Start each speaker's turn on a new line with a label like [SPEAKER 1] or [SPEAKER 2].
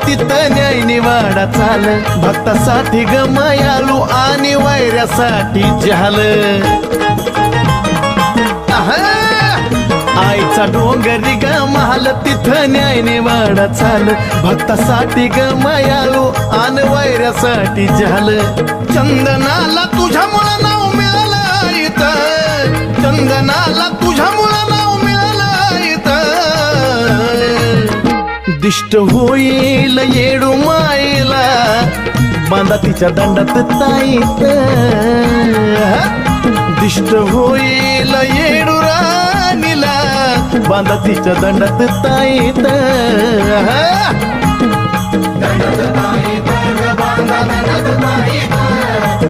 [SPEAKER 1] तिथं न्याय निवाडा चाल भक्तासाठी ग मायाळू आणि वैऱ्यासाठी झाल आईचा डोंगरी ग महाल तिथं न्याय निवाडा चाल भक्तासाठी ग मायाळू आणि वैऱ्यासाठी झालं चंदनाला तुझ्यामुळं नाव मिळालं इथं चंदनाला तुझ्यामुळं नाव मिळालं इथं दिष्ट होईल येडू माईला बांधा तिच्या दंडात ताईत दिष्ट होईल येडू राणीला बांधा तिच्या दंडात ताईत दंडात ताईत बांधा दंडात ताईत